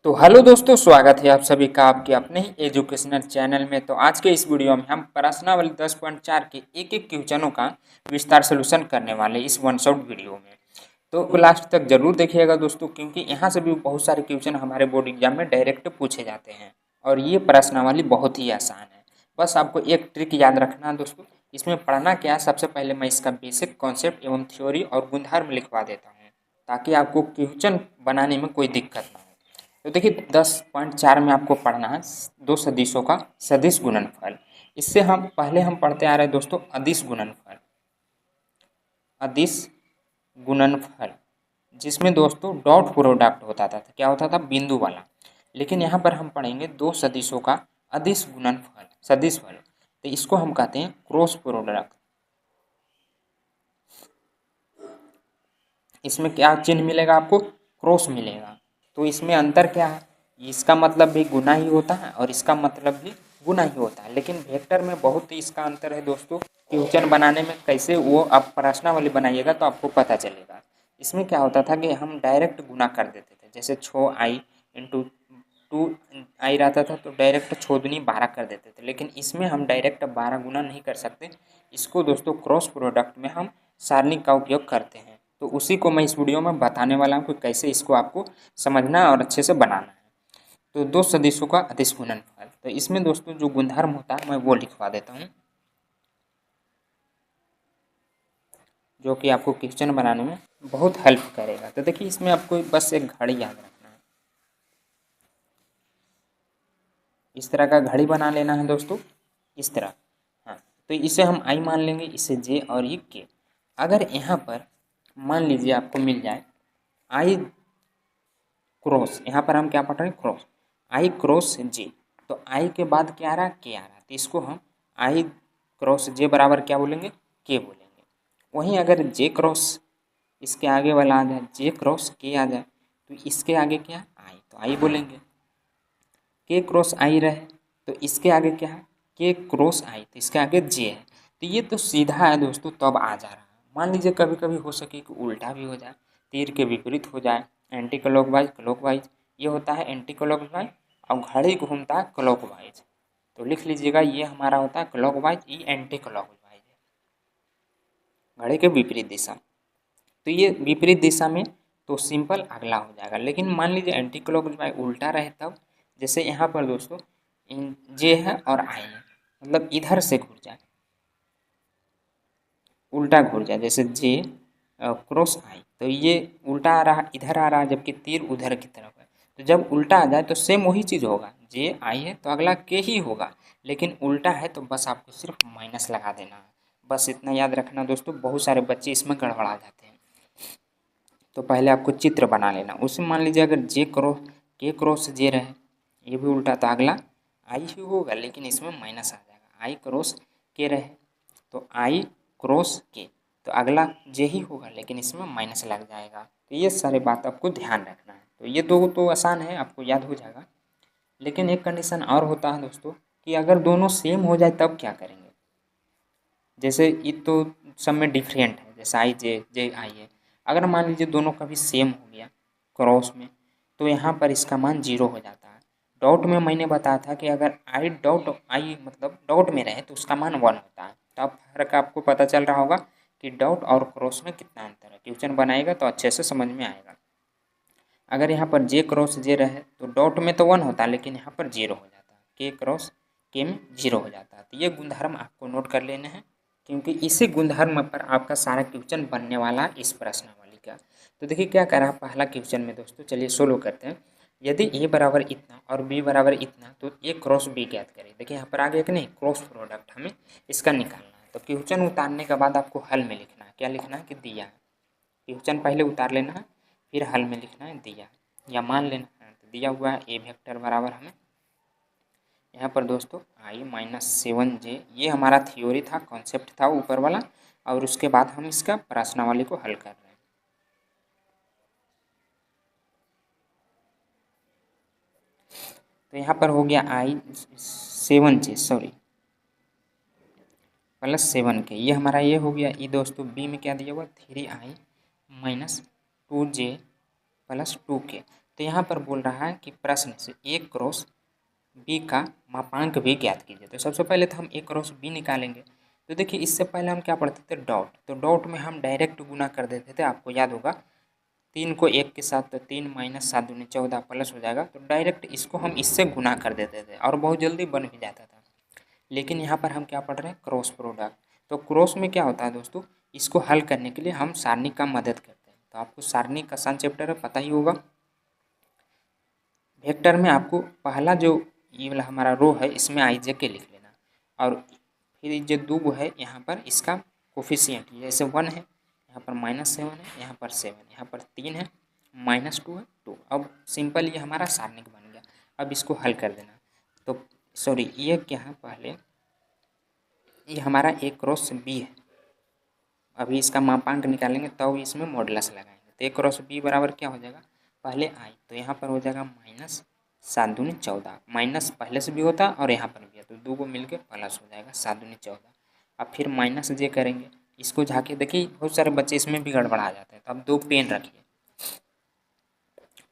तो हेलो दोस्तों, स्वागत है आप सभी का आपके अपने ही एजुकेशनल चैनल में। तो आज के इस वीडियो में हम प्रश्नावली 10.4 के एक क्वेश्चनों का विस्तार सोल्यूशन करने वाले इस वन शॉट वीडियो में। तो लास्ट तक जरूर देखिएगा दोस्तों, क्योंकि यहाँ से भी बहुत सारे क्वेश्चन हमारे बोर्ड एग्जाम में डायरेक्ट पूछे जाते हैं और ये प्रश्नावली बहुत ही आसान है। बस आपको एक ट्रिक याद रखना है दोस्तों। इसमें पढ़ना क्या है, सबसे पहले मैं इसका बेसिक कॉन्सेप्ट एवं थ्योरी और गुणधर्म लिखवा देता हूँ ताकि आपको क्वेश्चन बनाने में कोई दिक्कत ना हो। तो देखिए 10.4 में आपको पढ़ना है दो सदिशों का सदिश गुणनफल। इससे हम पहले पढ़ते आ रहे हैं दोस्तों अदिश गुणनफल। अदिश गुणनफल जिसमें दोस्तों डॉट प्रोडक्ट होता था, क्या होता था, बिंदु वाला। लेकिन यहाँ पर हम पढ़ेंगे दो सदिशों का अदिश गुणनफल, सदिश फल। तो इसको हम कहते हैं क्रॉस प्रोडक्ट। इसमें क्या चिन्ह मिलेगा आपको, क्रॉस मिलेगा। तो इसमें अंतर क्या है, इसका मतलब भी गुना ही होता है और इसका मतलब भी गुना ही होता है, लेकिन वेक्टर में बहुत ही इसका अंतर है दोस्तों। क्वेश्चन बनाने में कैसे वो आप प्रश्नावली बनाइएगा तो आपको पता चलेगा। इसमें क्या होता था कि हम डायरेक्ट गुना कर देते थे, जैसे 6i इंटू 2i रहता था तो डायरेक्ट 6 दूनी 12 कर देते थे। लेकिन इसमें हम डायरेक्ट 12 गुना नहीं कर सकते। इसको दोस्तों क्रॉस प्रोडक्ट में हम सारणी का उपयोग करते हैं। तो उसी को मैं इस वीडियो में बताने वाला हूँ कि कैसे इसको आपको समझना और अच्छे से बनाना है। तो दो सदिशों का अदिश गुणनफल, तो इसमें दोस्तों जो गुणधर्म होता है मैं वो लिखवा देता हूँ, जो कि आपको क्वेश्चन बनाने में बहुत हेल्प करेगा। तो देखिए इसमें आपको बस एक घड़ी याद रखना है। इस तरह का घड़ी बना लेना है दोस्तों, इस तरह। हाँ, तो इसे हम आई मान लेंगे, इसे जे और ये के। अगर यहाँ पर मान लीजिए आपको मिल जाए आई क्रॉस, यहाँ पर हम क्या पढ़ रहे हैं, क्रॉस आई क्रॉस जे। तो आई के बाद क्या आ रहा है, के आ रहा है, तो इसको हम आई क्रॉस जे बराबर क्या बोलेंगे, के बोलेंगे। वहीं अगर जे क्रॉस इसके आगे वाला आ जाए, जे क्रॉस के आ जाए, तो इसके आगे क्या, आई, तो आई बोलेंगे। के क्रॉस आई रहे तो इसके आगे क्या है, के क्रॉस आई, तो इसके आगे जे है। तो ये तो सीधा है दोस्तों, तो अब आ जा रहा है। मान लीजिए कभी कभी हो सके कि उल्टा भी हो जाए, तीर के विपरीत हो जाए, एंटी क्लॉकवाइज क्लॉकवाइज। ये होता है एंटी क्लॉकवाइज और घड़ी घूमता है क्लॉकवाइज। तो लिख लीजिएगा ये हमारा होता है क्लॉकवाइज, ये एंटी क्लॉकवाइज है, घड़ी के विपरीत दिशा। तो ये विपरीत दिशा में तो सिंपल अगला हो जाएगा। लेकिन मान लीजिए एंटी क्लॉकवाइज उल्टा रहे तब, जैसे यहाँ पर दोस्तों इन जे है और आई है, मतलब इधर से घूर जाए, उल्टा घूर जाए, जैसे जे क्रॉस आई, तो ये उल्टा आ रहा, इधर आ रहा, जबकि तीर उधर की तरफ है। तो जब उल्टा आ जाए तो सेम वही चीज़ होगा, जे आई है तो अगला के ही होगा। लेकिन उल्टा है तो बस आपको सिर्फ माइनस लगा देना है। बस इतना याद रखना दोस्तों, बहुत सारे बच्चे इसमें गड़बड़ा जाते हैं। तो पहले आपको चित्र बना लेना। उसमें मान लीजिए अगर जे क्रॉस के क्रॉस जे रहे, ये भी उल्टा, तो अगला आई ही होगा, लेकिन इसमें माइनस आ जाएगा। आई क्रॉस के रहे तो आई क्रॉस के, तो अगला जे ही होगा, लेकिन इसमें माइनस लग जाएगा। तो ये सारे बात आपको ध्यान रखना है। तो ये दो तो आसान है, आपको याद हो जाएगा। लेकिन एक कंडीशन और होता है दोस्तों कि अगर दोनों सेम हो जाए तब क्या करेंगे। जैसे ये तो सब में डिफरेंट है, जैसे आई जे जे आई है। अगर मान लीजिए दोनों का भी सेम हो गया क्रॉस में, तो यहाँ पर इसका मान 0 हो जाता है। डॉट में मैंने बताया था कि अगर आई डॉट आई मतलब डॉट में रहे तो उसका मान 1 होता है। तो अब फर्क आपको पता चल रहा होगा कि डॉट और क्रॉस में कितना अंतर है। क्वेश्चन बनाएगा तो अच्छे से समझ में आएगा। अगर यहाँ पर जे क्रॉस जे रहे तो डॉट में तो 1 होता है, लेकिन यहाँ पर 0 हो जाता है, के क्रॉस के में 0 हो जाता है। तो ये गुणधर्म आपको नोट कर लेने हैं, क्योंकि इसी गुणधर्म पर आपका सारा क्वेश्चन बनने वाला है इस प्रश्नावली का। तो देखिए क्या करा पहला क्वेश्चन में दोस्तों, चलिए सोल्व करते हैं। यदि ए बराबर इतना और बी बराबर इतना तो ए क्रॉस बी ज्ञात करें। देखिए यहाँ पर आगे कि नहीं, क्रॉस प्रोडक्ट हमें इसका निकालना है। तो क्वेश्चन उतारने के बाद आपको हल में लिखना है, क्या लिखना है कि दिया है। क्वेश्चन पहले उतार लेना है, फिर हल में लिखना है दिया या मान लेना है। तो दिया हुआ है ए वेक्टर बराबर हमें यहाँ पर दोस्तों आई -7j, ये हमारा थ्योरी था, कॉन्सेप्ट था ऊपर वाला। और उसके बाद हम इसका प्रश्नावली को हल कर रहे हैं। तो यहाँ पर हो गया I7j सॉरी +7k, ये हमारा ये हो गया। ये दोस्तों बी में क्या दिया हुआ 3i -2j +2k। तो यहाँ पर बोल रहा है कि प्रश्न से ए क्रॉस बी का मापांक भी ज्ञात कीजिए। तो सबसे पहले तो हम ए क्रॉस बी निकालेंगे। तो देखिए इससे पहले हम क्या पढ़ते थे, डॉट। तो डॉट में हम डायरेक्ट गुना कर देते थे, आपको याद होगा 3 को 1 के साथ, तो 3 माइनस 7 दूनी 14 प्लस हो जाएगा। तो डायरेक्ट इसको हम इससे गुना कर देते थे और बहुत जल्दी बन भी जाता था। लेकिन यहाँ पर हम क्या पढ़ रहे हैं, क्रॉस प्रोडक्ट। तो क्रॉस में क्या होता है दोस्तों, इसको हल करने के लिए हम सारणी का मदद करते हैं। तो आपको सारणी का सन चैप्टर है, पता ही होगा। वेक्टर में आपको पहला जो ये वाला हमारा रो है इसमें आई जे के लिख लेना, और फिर जो दो है यहाँ पर इसका कोफिशिएंट, जैसे 1 है यहाँ पर -7 है, यहाँ पर 7, यहाँ पर 3 है, -2 है 2। अब सिंपल ये हमारा सारणिक बन गया। अब इसको हल कर देना। तो सॉरी ये क्या है, पहले ये हमारा ए क्रॉस बी है। अभी इसका मापांक निकालेंगे तब इसमें मॉडुलस लगाएंगे। तो ए क्रॉस बी बराबर क्या हो जाएगा, पहले आई तो यहाँ पर हो जाएगा -7 दूनी 14, माइनस पहले से भी होता और यहाँ पर भी है, तो दो को मिल के प्लस हो जाएगा 7 दूनी 14। अब फिर माइनस जे करेंगे, इसको झाके देखिए बहुत सारे बच्चे इसमें भी गड़बड़ा जाते हैं। तो अब 2 पेन रखिए,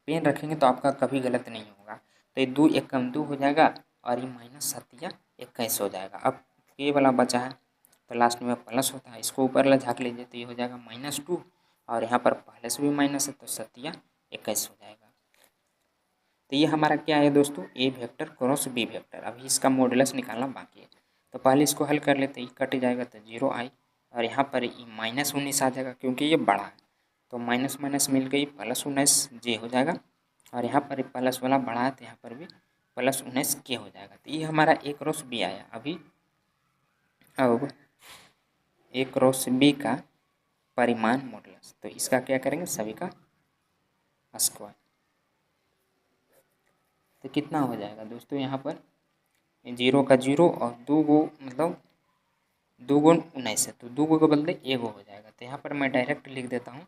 पेन रखेंगे तो आपका कभी गलत नहीं होगा। तो ये 2 एक कम 2 हो जाएगा और ये -7 21 हो जाएगा। अब ये वाला बचा है तो लास्ट में प्लस होता है, इसको ऊपर ला झाँक लीजिए तो ये हो जाएगा -2 और यहाँ पर पहले से भी माइनस है तो 7 21 हो जाएगा। तो ये हमारा क्या है दोस्तों, ए वेक्टर क्रॉस बी वेक्टर। अभी इसका मॉडुलस निकालना बाकी है। तो पहले इसको हल कर लेते हैं, कट जाएगा तो 0 आई और यहाँ पर -19 आ जाएगा क्योंकि ये बड़ा है। तो माइनस माइनस मिल गई +19 जे हो जाएगा और यहाँ पर प्लस वाला बड़ा है तो यहाँ पर भी +19 के हो जाएगा। तो ये हमारा ए क्रॉस बी आया। अभी अब ए क्रॉस बी का परिमाण मॉडुलस, तो इसका क्या करेंगे, सभी का स्क्वायर। तो कितना हो जाएगा दोस्तों, यहाँ पर 0 का 0 और 2 गो मतलब 2 गुण 19 है तो 2 गो के बदले 1 हो जाएगा। तो यहाँ पर मैं डायरेक्ट लिख देता हूँ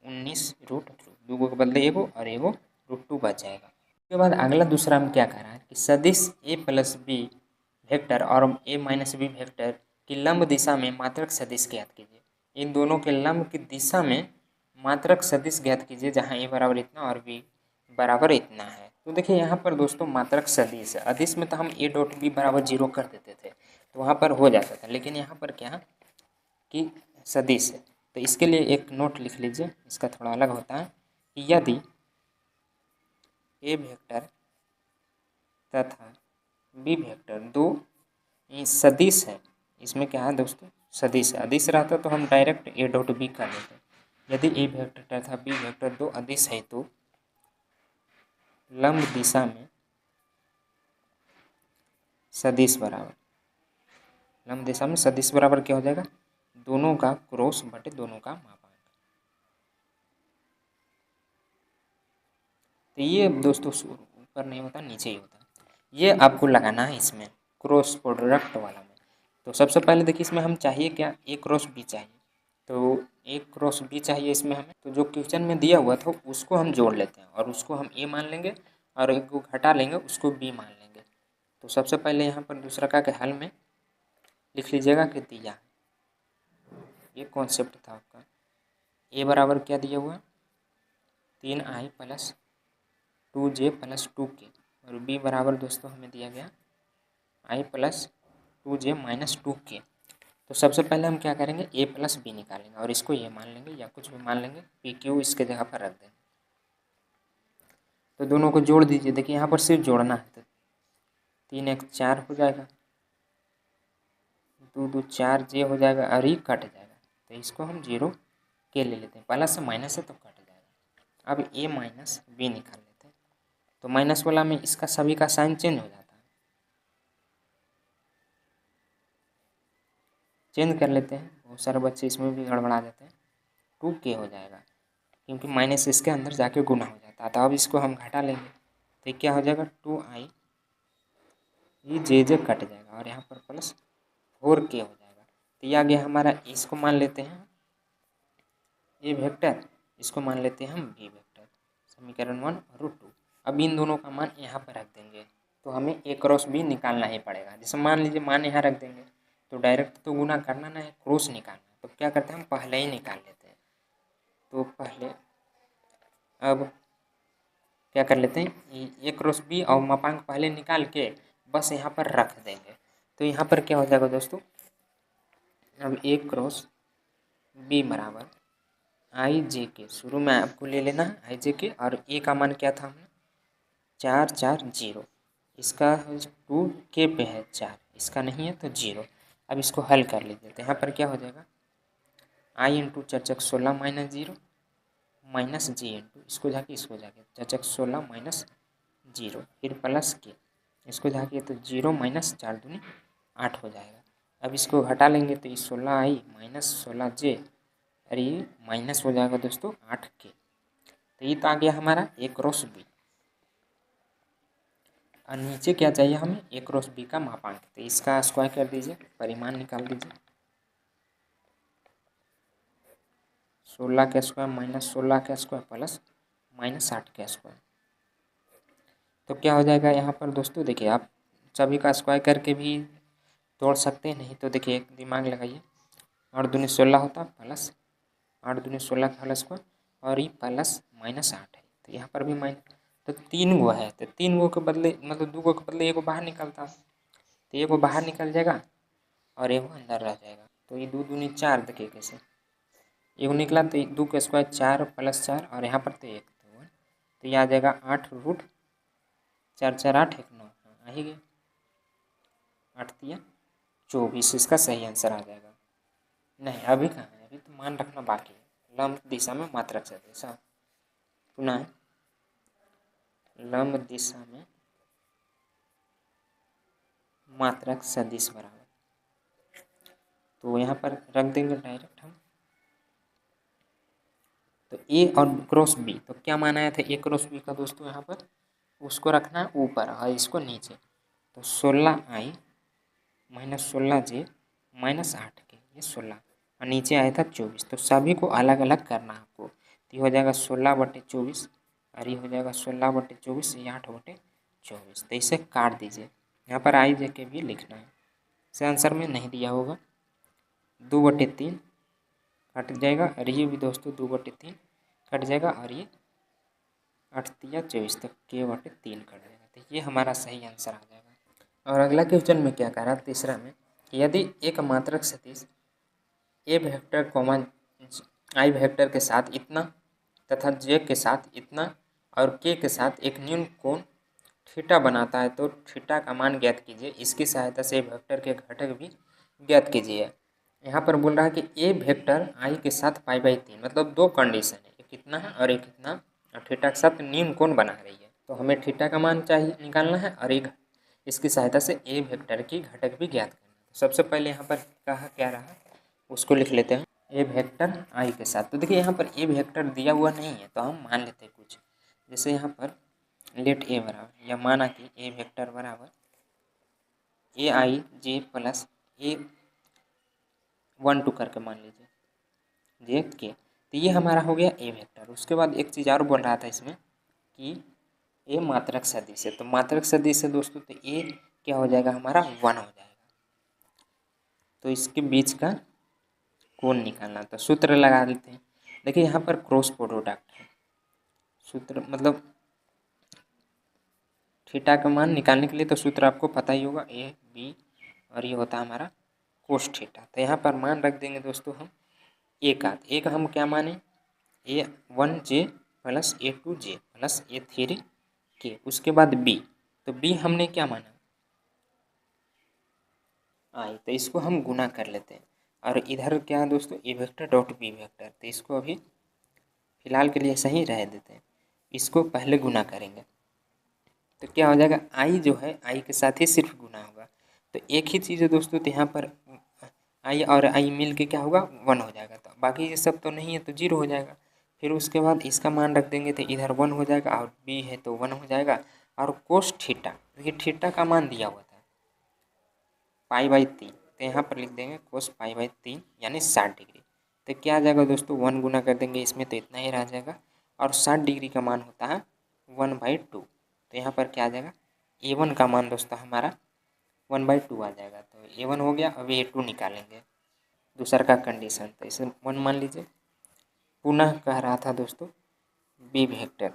19√2, 2 गो के बदले 1 और 1 √2 बच जाएगा। उसके बाद अगला दूसरा हम क्या कह रहा है कि सदिश ए प्लस बी वेक्टर और ए माइनस बी वेक्टर की लंब दिशा में मात्रक सदिश ज्ञात कीजिए। इन दोनों के लंब की दिशा में मात्रक सदिश ज्ञात कीजिए जहाँ ए बराबर इतना और बी बराबर इतना है। तो देखिए यहाँ पर दोस्तों मात्रक सदिश है। अदिश में तो हम ए डॉट बी बराबर 0 कर देते थे तो वहाँ पर हो जाता था, लेकिन यहाँ पर क्या कि सदिश है। तो इसके लिए एक नोट लिख लीजिए, इसका थोड़ा अलग होता है कि यदि ए वेक्टर तथा बी वेक्टर दो सदिश है, इसमें क्या है दोस्तों, सदिश है। अदिश रहता तो हम डायरेक्ट ए डॉट बी कर देते। यदि ए वेक्टर तथा बी वेक्टर दो अदिश है तो लंब दिशा में सदिश बराबर, लंब दिशा में सदिश बराबर क्या हो जाएगा, दोनों का क्रॉस बटे दोनों का मापांक। तो ये दोस्तों ऊपर नहीं होता, नीचे ही होता है। ये आपको लगाना है इसमें क्रॉस प्रोडक्ट वाला में। तो सबसे पहले देखिए इसमें हम चाहिए क्या, ए क्रॉस बी चाहिए। तो ए क्रॉस बी चाहिए इसमें हमें, तो जो क्वेश्चन में दिया हुआ था उसको हम जोड़ लेते हैं और उसको हम ए मान लेंगे और एक को घटा लेंगे उसको बी मान लेंगे। तो सबसे पहले यहाँ पर दूसरा का के हल में लिख लीजिएगा कि दिया, ये कॉन्सेप्ट था आपका। ए बराबर क्या दिया हुआ, 3i + 2j + 2k और बी बराबर दोस्तों हमें दिया गया i + 2j - 2k। तो सबसे पहले हम क्या करेंगे, a + b निकालेंगे और इसको ये मान लेंगे या कुछ भी मान लेंगे, पी क्यू इसके जगह पर रख देंगे। तो दोनों को जोड़ दीजिए, देखिए यहाँ पर सिर्फ जोड़ना है। तो 3 1 4 हो जाएगा, 2 2 4 जे हो जाएगा और ये कट जाएगा। तो इसको हम 0 के ले लेते हैं, प्लस से माइनस है तो कट जाएगा। अब a माइनस बी निकाल लेते हैं। तो माइनस वाला में इसका सभी का साइन चेंज हो जाता है, चेंज कर लेते हैं। बहुत सारे बच्चे इसमें भी गड़बड़ा जाते हैं। 2k हो जाएगा क्योंकि माइनस इसके अंदर जाके गुना हो जाता है। तो अब इसको हम घटा लेंगे तो क्या हो जाएगा, 2i ये जे कट जाएगा और यहाँ पर +4k हो जाएगा। तो ये आ गया हमारा, इसको मान लेते हैं ए वेक्टर, इसको मान लेते हैं हम बी वेक्टर, समीकरण 1 और 2। अब इन दोनों का मान यहाँ पर रख देंगे तो हमें ए क्रॉस बी निकालना ही पड़ेगा। जैसे मान लीजिए मान यहाँ रख देंगे तो डायरेक्ट तो गुना करना ना है, क्रॉस निकालना है। तो क्या करते हैं हम पहले ही निकाल लेते हैं। तो पहले अब क्या कर लेते हैं, ए क्रॉस बी और मापांक पहले निकाल के बस यहाँ पर रख देंगे। तो यहाँ पर क्या हो जाएगा दोस्तों, अब ए क्रॉस बी बराबर आई जे के, शुरू में आपको ले लेना है आई जे के, और ए का मान क्या था हमने 4 4 0, इसका 2 के पे है 4, इसका नहीं है तो 0। अब इसको हल कर लीजिए, तो यहाँ पर क्या हो जाएगा, आई इंटू 4 4 16 माइनस 0 माइनस जी इंटू इसको जाके 4 4 16 माइनस 0, फिर प्लस के इसको जाके तो 0 माइनस 4 दूनी 8 हो जाएगा। अब इसको घटा लेंगे तो ये 16 आई माइनस 16 जे, और ये माइनस हो जाएगा दोस्तों 8 के। तो ये तो आ गया हमारा ए क्रॉस बी, और नीचे क्या चाहिए हमें, ए क्रॉस बी का मापांक। तो इसका स्क्वायर कर दीजिए, परिमाण निकाल दीजिए, 16 का स्क्वायर माइनस 16 का स्क्वायर प्लस माइनस 8 का स्क्वायर। तो क्या हो जाएगा यहाँ पर दोस्तों, देखिए आप सभी का स्क्वायर करके भी तोड़ सकते हैं, नहीं तो देखिए एक दिमाग लगाइए, 8 दूनी 16 होता प्लस 8 दूनी 16 का होल स्क्वायर, और ये प्लस माइनस 8 है, तो यहाँ पर भी माइनस, तो 3 गो है, तो 3 गो के बदले मतलब 2 गो के बदले एगो बाहर निकलता, तो एगो बाहर निकल जाएगा और एगो अंदर रह जाएगा। तो ये 2 दूनी 4, देखिए कैसे एगो निकला, तो 2 का स्क्वायर 4 प्लस 4, और यहाँ पर तो 1, तो ये आ जाएगा 8 रूट 4 4 8 1 9, आ ही गया 8 तिया 24, इसका सही आंसर आ जाएगा। नहीं अभी कहाँ है, अभी तो मान रखना बाकी है, लंब दिशा में मात्रक सदिश, पुनः लंब दिशा में मात्रक सदिश बराबर, तो यहाँ पर रख देंगे डायरेक्ट हम, तो ए और क्रॉस बी, तो क्या माना था ए क्रॉस बी का दोस्तों, यहाँ पर उसको रखना है ऊपर और इसको नीचे, तो 16 आई माइनस 16 जे माइनस 8 के, ये 16, और नीचे आया था 24, तो सभी को अलग अलग करना है आपको। तो ये हो जाएगा 16/24, और ये हो जाएगा 16/24, ये 8/24, तो इसे काट दीजिए, यहाँ पर आई जे के भी लिखना है, इसे आंसर में नहीं दिया होगा, 2/3 कट जाएगा, और ये भी दोस्तों 2/3 कट जाएगा, और ये 8 तिया 24 तक के/3 कट जाएगा, तो ये हमारा सही आंसर आ जाएगा। और अगला क्वेश्चन में क्या कह रहा है, तीसरा में, यदि एक मात्रक सदिश ए वेक्टर कॉमा आई वेक्टर के साथ इतना तथा जे के साथ इतना और के साथ एक न्यून कोण थीटा बनाता है, तो थीटा का मान ज्ञात कीजिए, इसकी सहायता से वेक्टर के घटक भी ज्ञात कीजिए। यहाँ पर बोल रहा है कि ए वेक्टर आई के साथ π/3, मतलब दो कंडीशन है, एक इतना है और एक इतना, और थीटा के साथ न्यून कोण बना रही है, तो हमें थीटा का मान चाहिए निकालना है, और एक इसकी सहायता से ए वेक्टर की घटक भी ज्ञात करना है। सबसे पहले यहाँ पर कहा क्या रहा उसको लिख लेते हैं, ए वेक्टर आई के साथ। तो देखिए यहाँ पर ए वेक्टर दिया हुआ नहीं है, तो हम मान लेते हैं कुछ, जैसे यहाँ पर लेट ए बराबर, या माना कि ए वेक्टर बराबर ए आई जे प्लस ए 1 2 करके मान लीजिए जे के, तो ये हमारा हो गया ए वेक्टर। उसके बाद एक चीज़ और बोल रहा था इसमें कि ए मात्रक सदिश है, तो मात्रक सदिश है दोस्तों, तो ए क्या हो जाएगा हमारा 1 हो जाएगा, तो इसके बीच का कोण निकालना, तो सूत्र लगा देते हैं। देखिए यहाँ पर क्रॉस प्रोडक्ट है, सूत्र मतलब थीटा का मान निकालने के लिए तो सूत्र आपको पता ही होगा, ए बी, और ये होता है हमारा कोस थीटा। तो यहाँ पर मान रख देंगे दोस्तों हम एक हम क्या माने, A1 जे प्लस A2 जे प्लस A3 के, उसके बाद बी, तो बी हमने क्या माना आई, तो इसको हम गुना कर लेते हैं, और इधर क्या है दोस्तों ए वेक्टर डॉट बी वेक्टर, तो इसको अभी फिलहाल के लिए सही रह देते हैं, इसको पहले गुना करेंगे, तो क्या हो जाएगा आई जो है आई के साथ ही सिर्फ गुना होगा, तो एक ही चीज़ है दोस्तों, तो यहाँ पर आई और आई मिल के क्या होगा 1 हो जाएगा, तो बाकी ये सब तो नहीं है तो 0 हो जाएगा। फिर उसके बाद इसका मान रख देंगे, तो इधर 1 हो जाएगा, और बी है तो 1 हो जाएगा, और कोस थीटा, देखिए थीटा का मान दिया हुआ था π/3, तो यहाँ पर लिख देंगे कोस π/3 यानी 60 डिग्री, तो क्या आ जाएगा दोस्तों 1 गुना कर देंगे इसमें, तो इतना ही रह जाएगा, और 60 डिग्री का मान होता है 1/2, तो यहाँ पर क्या आ जाएगा A1 का मान दोस्तों हमारा 1/2 आ जाएगा, तो A1 हो गया। अब A2 निकालेंगे दूसरा का कंडीशन, तो इसे 1 मान लीजिए। पुनः कह रहा था दोस्तों बी वेक्टर,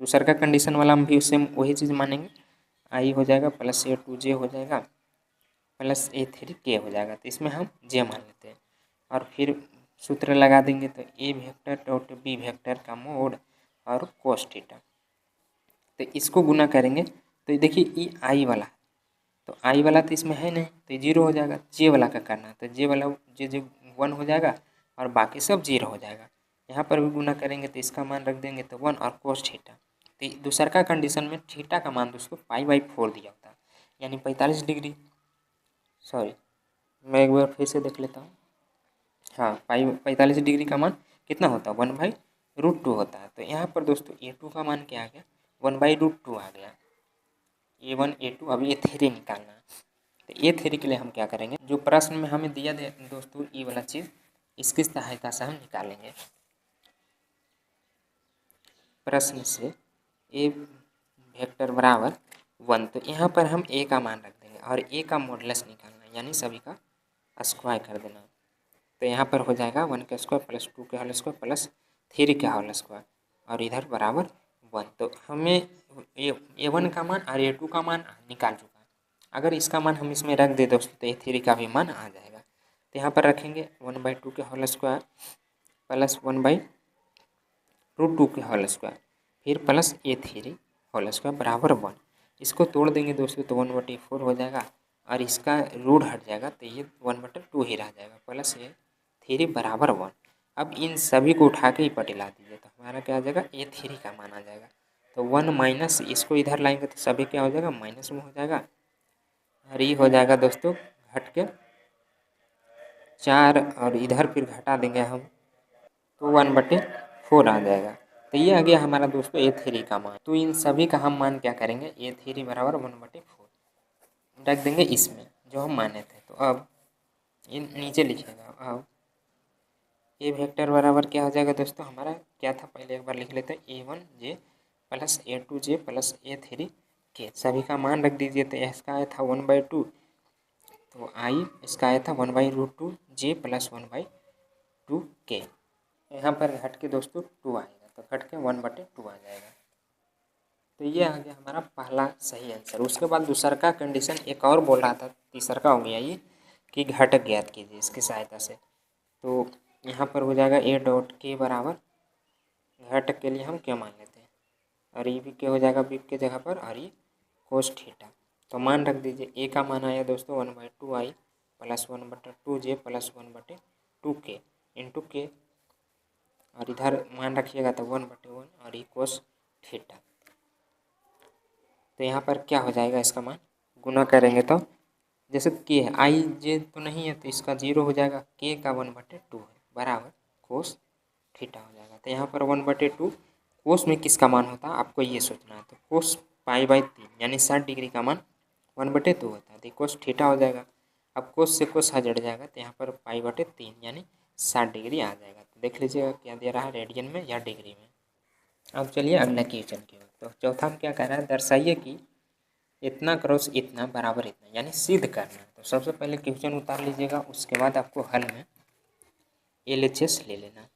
दूसरा का कंडीशन वाला हम भी सेम वही चीज़ मानेंगे, आई हो जाएगा प्लस A2J हो जाएगा प्लस A3K हो जाएगा। तो इसमें हम J मान लेते हैं और फिर सूत्र लगा देंगे। तो A vector dot B vector का मोड और कोस थीटा, तो इसको गुना करेंगे तो देखिए ये आई वाला, तो आई वाला तो इसमें है नहीं तो 0 हो जाएगा। जे वाला का करना है तो जे वाला जे 1 हो जाएगा और बाकी सब 0 हो जाएगा। यहाँ पर भी गुना करेंगे तो इसका मान रख देंगे तो 1 और कोस थीटा। तो दूसरा का कंडीशन में थीटा का मान दोस्तों π/4 दिया होता है, यानी 45 डिग्री। सॉरी, मैं एक बार फिर से देख लेता हूँ। हाँ, 45 डिग्री का मान कितना होता है 1/√2 होता है। तो यहाँ पर दोस्तों A2 का मान क्या आ गया 1/√2 आ गया। A1 A2 अब A3 निकालना है। तो A3 के लिए हम क्या करेंगे, जो प्रश्न में हमें दिया दे दोस्तों ये वाला चीज़, इसकी सहायता से हम निकालेंगे। प्रश्न से A वेक्टर बराबर 1, तो यहाँ पर हम A का मान रख देंगे और A का मॉडुलस निकालना है, यानी सभी का स्क्वायर कर देना। तो यहाँ पर हो जाएगा 1 का स्क्वायर प्लस 2 का होल स्क्वायर प्लस 3 का होल स्क्वायर और इधर बराबर 1। तो हमें A1 का मान और A2 का मान निकाल चुका है। अगर इसका मान हम इसमें रख दे दोस्तों तो A3 का भी मान आ जाएगा। तो यहाँ पर रखेंगे 1/2 के होल स्क्वायर प्लस 1/√2 के होल स्क्वायर फिर प्लस A3 होल स्क्वायर बराबर 1। इसको तोड़ देंगे दोस्तों तो 1/4 हो जाएगा और इसका रूट हट जाएगा तो ये 1/2 ही रह जाएगा प्लस A3 बराबर 1। अब इन सभी को उठा के ही पटिला दीजिए तो हमारा क्या आ जाएगा A3 का मान आ जाएगा। तो 1 माइनस इसको इधर लाएंगे तो सभी क्या हो जाएगा माइनस में हो जाएगा और ये हो जाएगा दोस्तों घट के 4 और इधर फिर घटा देंगे हम तो 1/4 आ जाएगा। तो ये आ गया हमारा दोस्तों A3 का मान। तो इन सभी का हम मान क्या करेंगे A3 बराबर 1/4 रख देंगे इसमें जो हम माने थे। तो अब इन नीचे लिखिएगा। अब A वेक्टर बराबर क्या हो जाएगा दोस्तों, हमारा क्या था पहले एक बार लिख लेते हैं A1J plus A2J plus A3K, सभी का मान रख दीजिए। तो इसका आया था 1/2, तो आई इसका आया था 1/√2 J प्लस 1/2K। यहाँ पर घट के दोस्तों 2 आएगा तो घट के 1/2 आ जाएगा। तो ये आ गया हमारा पहला सही आंसर। उसके बाद दूसरा का कंडीशन एक और बोल रहा था, तीसरा का हो गया ये कि घटक ज्ञात कीजिए इसकी सहायता से। तो यहाँ पर हो जाएगा A.K बराबर घटक के लिए हम क्या मान लेते हैं और ये भी क्या हो जाएगा बी के जगह पर और ये कोस थीटा। तो मान रख दीजिए A का मान आया दोस्तों 1/2 I plus 1/2 J plus 1/2 K into के और इधर मान रखिएगा तो 1/1 और ये कोस थीटा। तो यहाँ पर क्या हो जाएगा इसका मान गुना करेंगे तो जैसे के है आई जे तो नहीं है तो इसका 0 हो जाएगा, के का 1/2 है बराबर कोस थीटा हो जाएगा। तो यहाँ पर 1/2 कोस में किसका मान होता है आपको ये सोचना है। तो कोस π/3 यानी 60 डिग्री का मान 1/2 होता है तो कोस थीटा हो जाएगा। अब कोस से कोस हट जाएगा तो यहाँ पर π/3 यानी 60 डिग्री आ जाएगा। तो देख लीजिएगा क्या दे रहा है रेडियन में या डिग्री में। अब चलिए अगला क्वेश्चन की ओर। तो चौथा में क्या कह रहा है, दर्शाइए कि इतना क्रॉस इतना बराबर इतना, यानी सिद्ध करना है। तो सबसे पहले क्वेश्चन उतार लीजिएगा, उसके बाद आपको हल में LHS ले लेना।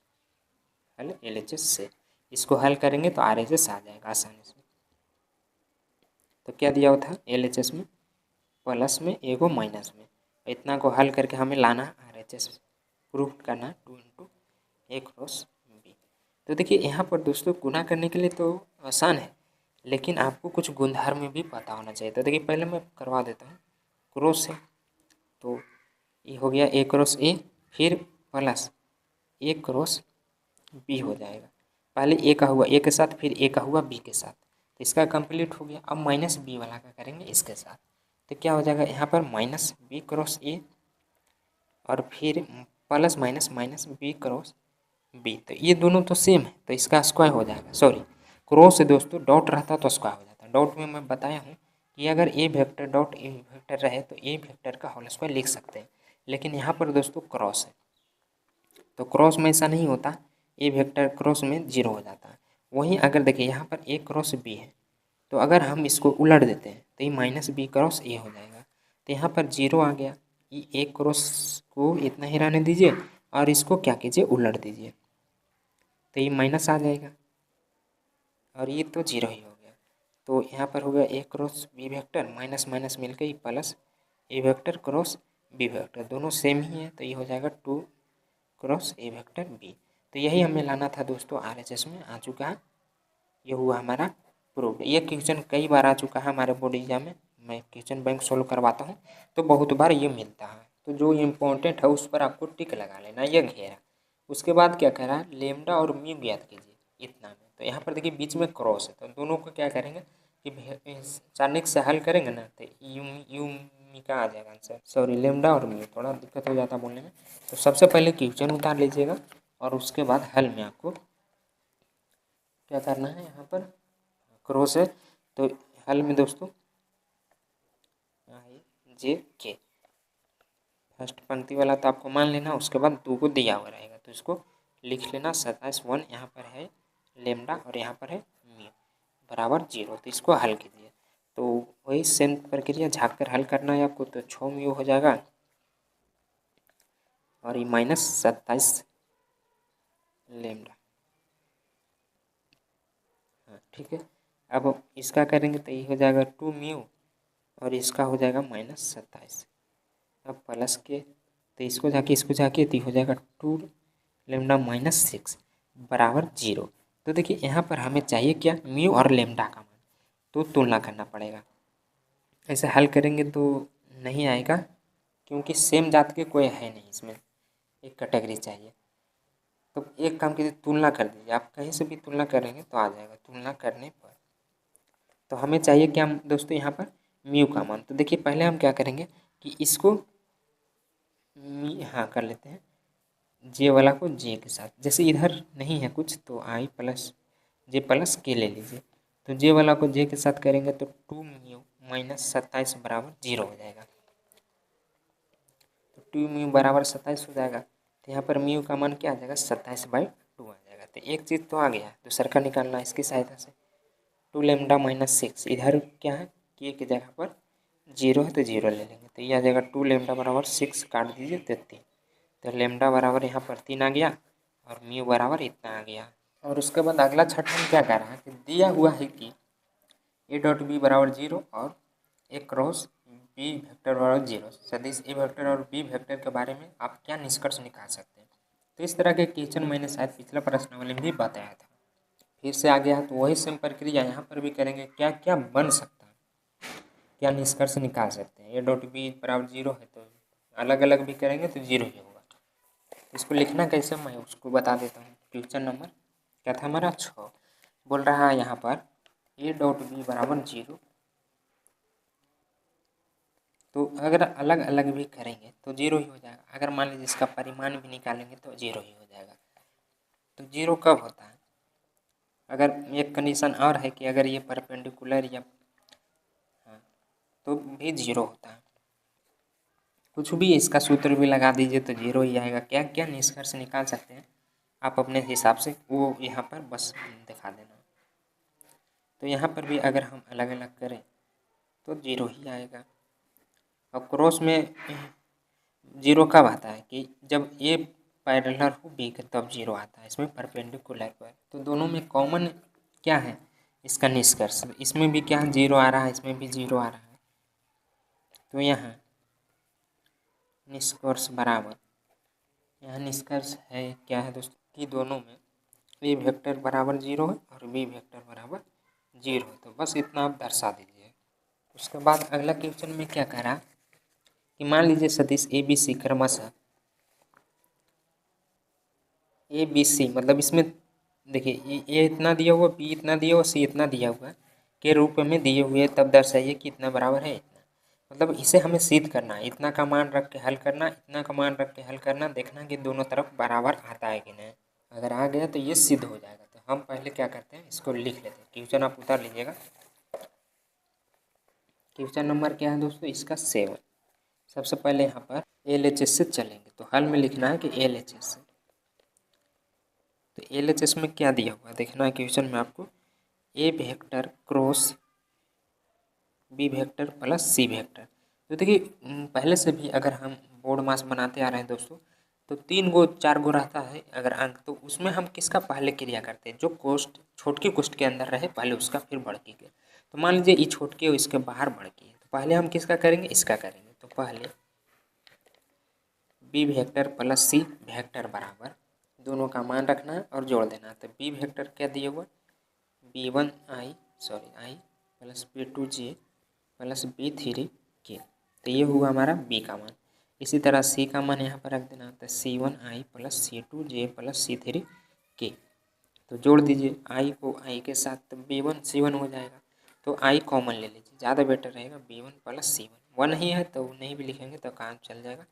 हल LHS से इसको हल करेंगे तो RHS आ जाएगा आसानी से। तो क्या दिया हुआ था LHS में प्लस में एगो माइनस में, इतना को हल करके हमें लाना RHS प्रूफ करना 2 × A क्रॉस B। तो देखिए यहाँ पर दोस्तों गुना करने के लिए तो आसान है लेकिन आपको कुछ गुणधर्म भी पता होना चाहिए। तो देखिए पहले मैं करवा देता हूँ क्रॉस है तो ये हो गया A क्रॉस A फिर प्लस A क्रॉस B हो जाएगा। पहले A का हुआ A के साथ फिर A का हुआ B के साथ, तो इसका कंप्लीट हो गया। अब माइनस B वाला का करेंगे इसके साथ, तो क्या हो जाएगा यहाँ पर माइनस B क्रॉस A और फिर plus minus minus B cross B। तो ये दोनों तो सेम है तो इसका स्क्वायर हो जाएगा। सॉरी क्रॉस से दोस्तों डॉट रहता तो स्क्वायर हो जाता। डॉट में मैं बताया हूँ कि अगर A vector dot A vector रहे तो A वेक्टर का होल स्क्वायर लिख सकते हैं, लेकिन यहाँ पर दोस्तों क्रॉस है तो क्रॉस में ऐसा नहीं होता, A वेक्टर क्रॉस में 0 हो जाता है। वहीं अगर देखिए यहाँ पर A क्रॉस B है तो अगर हम इसको उलट देते हैं तो ये माइनस B क्रॉस A हो जाएगा। तो यहाँ पर 0 आ गया, ये A क्रॉस को इतना ही रहने दीजिए और इसको क्या कीजिए उलट दीजिए तो ये माइनस आ जाएगा। और ये तो जीरो ही हो गया। तो यहाँ पर हो गया A cross B vector minus minus मिल के plus A vector cross B vector, दोनों सेम ही है, तो ये हो जाएगा 2 क्रॉस ए वेक्टर बी। तो यही हमें लाना था दोस्तों, RHS में आ चुका है, ये हुआ हमारा प्रूफ। ये क्वेश्चन कई बार आ चुका है हमारे बोर्ड एग्जाम में, मैं क्वेश्चन बैंक सोल्व करवाता हूँ तो बहुत बार ये मिलता है। तो जो इम्पोर्टेंट है उस पर आपको टिक लगा लेना, ये घेरा। उसके बाद क्या कह रहा है, लेमडा और म्यू ज्ञात कीजिए इतना में। तो यहाँ पर देखिए बीच में क्रॉस है, तो दोनों को क्या करेंगे कि चाणक्य से हल करेंगे ना, तो यू का आ जाएगा आंसर। सॉरी, लेमडा और म्यू, थोड़ा दिक्कत हो जाता बोलने में। तो सबसे पहले क्वेश्चन उतार लीजिएगा और उसके बाद हल में आपको क्या करना है, यहाँ पर क्रॉस है तो हल में दोस्तों जे के फर्स्ट पंक्ति वाला तो आपको मान लेना, उसके बाद 2 को दिया हुआ रहेगा तो इसको लिख लेना। 27 यहाँ पर है लेमडा और यहाँ पर है म्यू बराबर 0, तो इसको हल कीजिए। तो वही सेम प्रक्रिया झाँक कर हल करना है आपको, तो 6 म्यू हो जाएगा और ये माइनस 27 लेमडा। हाँ ठीक है, अब इसका करेंगे तो ये हो जाएगा 2 म्यू और इसका हो जाएगा माइनस 27। अब प्लस के तो इसको जाके तो हो जाएगा 2 लेमडा माइनस 6 बराबर 0। तो देखिए यहाँ पर हमें चाहिए क्या, म्यू और लेमडा का मान, तो तुलना करना पड़ेगा। ऐसे हल करेंगे तो नहीं आएगा, क्योंकि सेम जात के कोई है नहीं इसमें, एक कैटेगरी चाहिए। तो एक काम कीजिए, तुलना कर दीजिए, आप कहीं से भी तुलना करेंगे तो आ जाएगा तुलना करने पर। तो हमें चाहिए क्या दोस्तों, यहाँ पर म्यू का मान। तो देखिए पहले हम क्या करेंगे कि इसको हाँ कर लेते हैं, जे वाला को जे के साथ, जैसे इधर नहीं है कुछ तो आई प्लस जे प्लस के ले लीजिए। तो जे वाला को जे के साथ करेंगे तो 2 म्यू माइनस 27 बराबर 0 हो जाएगा। तो 2 म्यू बराबर 27 हो जाएगा, तो यहाँ पर म्यू का मान क्या आ जाएगा, 27/2 आ जाएगा। तो एक चीज़ तो आ गया, दूसरा का निकालना इसकी सहायता से। 2 लेमडा माइनस 6 इधर क्या है, के की जगह पर 0 है तो 0 ले लेंगे, तो ये आ जाएगा 2 लेमडा बराबर 6 काट दीजिए तो 3। तो लेमडा बराबर यहाँ पर 3 आ गया और म्यू बराबर इतना आ गया। और उसके बाद अगला छठा में क्या कह रहा है कि दिया हुआ है कि ए डॉट बी बराबर 0 और ए क्रॉस बी वेक्टर बराबर 0 सदिश ए वेक्टर और बी वेक्टर के बारे में आप क्या निष्कर्ष निकाल सकते हैं। तो इस तरह के क्वेश्चन मैंने शायद पिछला प्रश्नावली में भी बताया था, फिर से आ गया, तो वही सेम प्रक्रिया यहाँ पर भी करेंगे। क्या क्या बन सकता है, क्या निष्कर्ष निकाल सकते हैं। ए डॉट बी बराबर 0 है तो अलग अलग भी करेंगे तो 0 ही होगा। इसको लिखना कैसे मैं उसको बता देता हूँ। क्वेश्चन नंबर क्या था हमारा 6, बोल रहा है यहाँ पर ए डॉट बी बराबर 0। तो अगर अलग अलग भी करेंगे तो 0 ही हो जाएगा। अगर मान लीजिए इसका परिमाण भी निकालेंगे तो 0 ही हो जाएगा। तो 0 कब होता है, अगर एक कंडीशन और है कि अगर ये परपेंडिकुलर या हाँ तो भी 0 होता है। कुछ भी इसका सूत्र भी लगा दीजिए तो 0 ही आएगा। क्या क्या निष्कर्ष निकाल सकते हैं आप अपने हिसाब से, वो यहाँ पर बस दिखा देना। तो यहाँ पर भी अगर हम अलग अलग करें तो 0 ही आएगा। और क्रॉस में 0 कब आता है कि जब ए पैरेलल हो बी के तब 0 आता है, इसमें परपेंडिकुलर पर। तो दोनों में कॉमन क्या है इसका निष्कर्ष, इसमें भी क्या 0 आ रहा है, इसमें भी 0 आ रहा है। तो यहाँ निष्कर्ष बराबर, यहाँ निष्कर्ष है क्या है दोस्तों कि दोनों में ए वेक्टर बराबर 0 है और बी वेक्टर बराबर 0 है। तो बस इतना आप दर्शा दीजिए। उसके बाद अगला क्वेश्चन में क्या कह रहा कि मान लीजिए सदिश ए बी सी क्रमशः ए बी सी, मतलब इसमें देखिए ए इतना दिया हुआ, बी इतना दिया हुआ, सी इतना दिया हुआ के रूप में दिए हुए, तब दर्शाइए कि इतना बराबर है इतना। मतलब इसे हमें सिद्ध करना है, इतना का मान रख के हल करना, इतना का मान रख के हल करना, देखना कि दोनों तरफ बराबर आता है कि नहीं। अगर आ गया तो ये सिद्ध हो जाएगा। तो हम पहले क्या करते हैं, इसको लिख लेते हैं। क्वेश्चन आप उतार लीजिएगा। क्वेश्चन नंबर क्या है दोस्तों इसका 7। सबसे पहले यहाँ पर LHS से चलेंगे, तो हल में लिखना है कि LHS से। तो LHS में क्या दिया हुआ है देखना है क्वेश्चन में आपको, A vector cross B vector plus C vector. तो देखिए पहले से भी अगर हम बोर्ड मास बनाते आ रहे हैं दोस्तों, तो 3 गो 4 गो रहता है अगर अंक, तो उसमें हम किसका पहले क्रिया करते हैं, जो कोष्ठ छोटकी कोष्ठ के अंदर रहे पहले उसका, फिर बड़की के। तो मान लीजिए ये छोटकी और इसके बाहर बड़की है, तो पहले हम किसका करेंगे, इसका करेंगे। तो पहले B vector plus C vector बराबर दोनों का मान रखना है और जोड़ देना है। तो बी वेक्टर क्या दिया हुआ, आई प्लस B2J प्लस B3K। तो ये हुआ हमारा बी का मान। इसी तरह सी का मान यहाँ पर रख देना, तो C1I plus C2J plus C3K। तो जोड़ दीजिए आई को आई के साथ, तो B1 C1 हो जाएगा। तो आई कॉमन ले लीजिए, ज़्यादा बेटर रहेगा। B1 प्लस C1 1 ही है तो नहीं भी लिखेंगे तो काम चल जाएगा।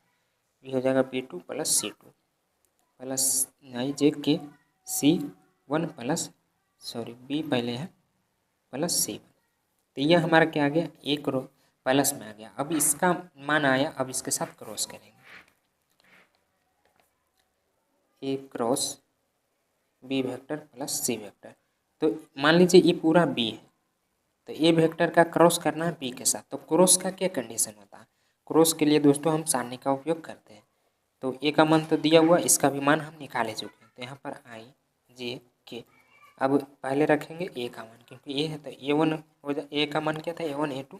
ये हो जाएगा B2 plus C2 plus IJK C1 plus B पहले है प्लस C1। तो यह हमारा क्या आ गया, एक रो प्लस में आ गया। अब इसका मान आया, अब इसके साथ क्रॉस करेंगे, ए cross B vector plus C vector. तो मान लीजिए ये पूरा बी है, तो ए वेक्टर का क्रॉस करना है बी के साथ। तो क्रॉस का क्या कंडीशन होता है, क्रॉस के लिए दोस्तों हम सारणी का उपयोग करते हैं। तो ए का मान तो दिया हुआ, इसका भी मान हम निकाले चुके हैं। तो यहाँ पर IJK, अब पहले रखेंगे ए का मान, क्योंकि ए है तो A1 हो जाए। ए का मान क्या था, A1 A2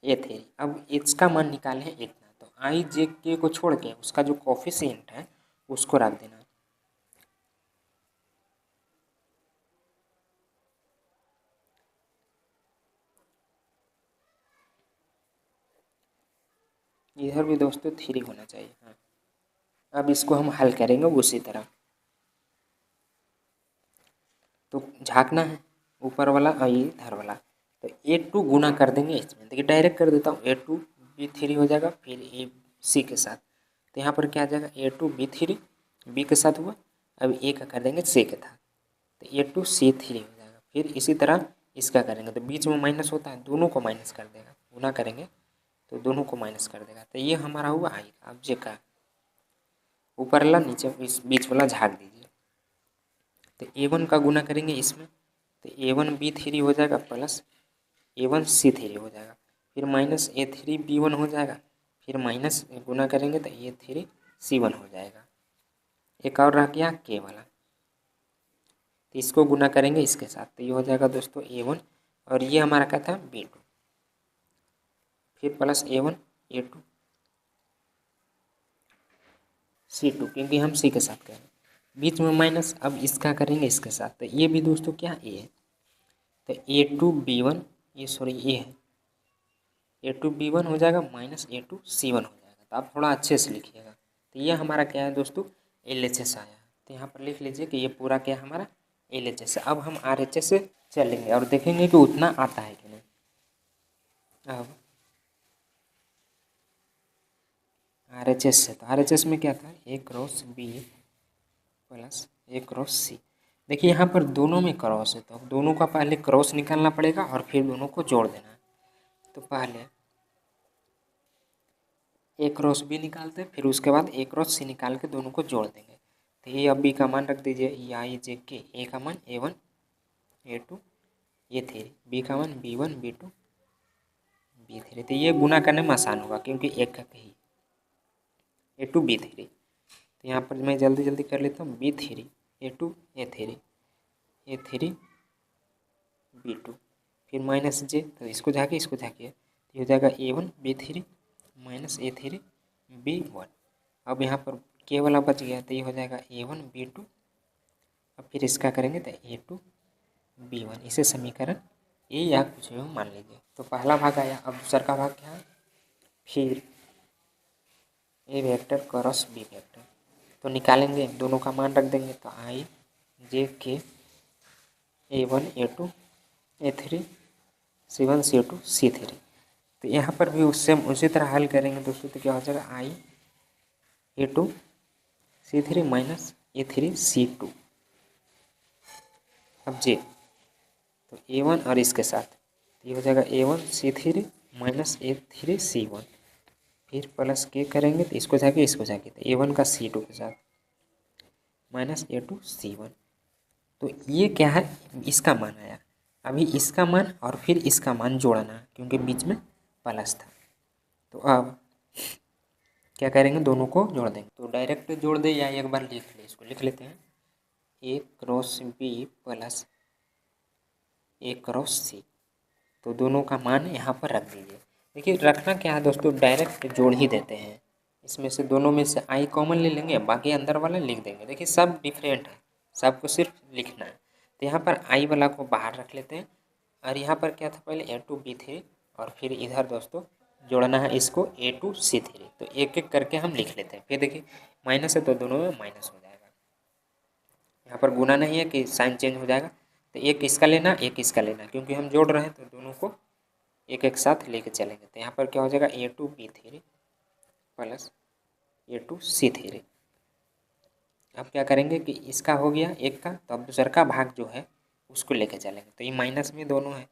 A3। अब इसका मान निकाले हैं इतना, तो IJK को छोड़ के उसका जो कोफिशिएंट है उसको रख देना। इधर भी दोस्तों 3 होना चाहिए। हाँ, अब इसको हम हल करेंगे उसी तरह। तो झाँकना है ऊपर वाला और ये इधर वाला, तो A2 गुना कर देंगे इसमें। देखिए डायरेक्ट कर देता हूँ, A2 B3 हो जाएगा, फिर ए सी के साथ। तो यहाँ पर क्या आ जाएगा, A2 B3 बी के साथ हुआ, अब ए का कर देंगे सी के साथ, तो A2 C3 हो जाएगा। फिर इसी तरह इसका करेंगे, तो बीच में माइनस होता है, दोनों को माइनस कर देगा, गुना करेंगे तो दोनों को माइनस कर देगा। तो ये हमारा हुआ आई। अब जे का ऊपर वाला नीचे इस बीच वाला झाँक दीजिए। तो A1 का गुना करेंगे इसमें, तो A1 B3 हो जाएगा प्लस A1 C3 हो जाएगा, फिर माइनस A3 B1 हो जाएगा, फिर माइनस गुना करेंगे तो A3 C1 हो जाएगा। एक और रह गया K वाला, तो इसको गुना करेंगे इसके साथ, तो ये हो जाएगा दोस्तों A1, और ये हमारा क्या था B2, फिर प्लस A1 A2 C2, क्योंकि हम सी के साथ करें, बीच में माइनस। अब इसका करेंगे इसके साथ, तो ये भी दोस्तों क्या ए है, तो A2 B1, ये ए है, A2 B1 हो जाएगा माइनस A2 C1 हो जाएगा। तो आप थोड़ा अच्छे से लिखिएगा। तो ये हमारा क्या है दोस्तों, LHS आया है। तो यहाँ पर लिख लीजिए कि ये पूरा क्या हमारा LHS है। अब हम RHS से चलेंगे और देखेंगे कि उतना आता है कि नहीं। अब RHS से, तो RHS में क्या था, A cross B plus A cross C। देखिए यहाँ पर दोनों में क्रॉस है, तो अब दोनों का पहले क्रॉस निकालना पड़ेगा और फिर दोनों को जोड़ देना है। तो पहले A क्रॉस B निकालते हैं, फिर उसके बाद A क्रॉस C निकाल के दोनों को जोड़ देंगे। तो ये अब B का मान रख दीजिए, ये IJK, A का मान A1 A2 A3, B का मान B1 B2 B3। तो ये गुना करने में आसान होगा क्योंकि एक ही A2 B3। तो यहाँ पर मैं जल्दी जल्दी कर लेता हूँ, B3 A2 A3 A3 B2, फिर माइनस J, तो इसको झाँकिए इसको झाँकिए, तो हो जाएगा A1 B3 minus A3 B1। अब यहाँ पर K वाला बच गया, तो ये हो जाएगा A1 B2, अब फिर इसका करेंगे तो A2 B1। इसे समीकरण ए या कुछ भी मान लीजिए। तो पहला भाग आया। अब दूसरा का भाग क्या है, फिर ए वेक्टर क्रॉस बी वेक्टर, तो निकालेंगे, दोनों का मान रख देंगे। तो IJK A1 A2 A3 C1 C2 C3। तो यहाँ पर भी उससे उसी तरह हल करेंगे दोस्तों। तो क्या हो जाएगा, A2 C3 minus A3 C2। अब J, तो A1 और इसके साथ ये हो जाएगा A1 C3 minus A3 C1, फिर प्लस K करेंगे तो इसको जाके इसको जाके, तो A1 का C2 के साथ माइनस A2 C1। तो ये क्या है, इसका मान आया। अभी इसका मान और फिर इसका मान जोड़ना है क्योंकि बीच में प्लस था। तो अब क्या करेंगे, दोनों को जोड़ देंगे। तो डायरेक्ट जोड़ दे या एक बार लिख ले, इसको लिख लेते हैं, ए क्रॉस बी प्लस ए क्रॉस सी। तो दोनों का मान यहाँ पर रख दीजिए। देखिए रखना क्या है दोस्तों, डायरेक्ट जोड़ ही देते हैं। इसमें से दोनों में से आई कॉमन ले लेंगे, बाकी अंदर वाला लिख देंगे। देखिए सब डिफरेंट है, सबको सिर्फ लिखना है। तो यहाँ पर आई वाला को बाहर रख लेते हैं, और यहाँ पर क्या था, पहले ए टू बी थ्री, और फिर इधर दोस्तों जोड़ना है इसको ए टू सी थ्री। तो एक एक करके हम लिख लेते हैं। फिर देखिए माइनस है तो दोनों में माइनस हो जाएगा। यहाँ पर गुना नहीं है कि साइन चेंज हो जाएगा। तो एक इसका लेना, एक इसका लेना, क्योंकि हम जोड़ रहे हैं तो दोनों को एक एक साथ लेके चलेंगे। तो यहाँ पर क्या हो जाएगा, A two B three plus A two C three. अब क्या करेंगे कि इसका हो गया एक का, तो अब दूसरा का भाग जो है उसको लेके चलेंगे। तो ये माइनस में दोनों है,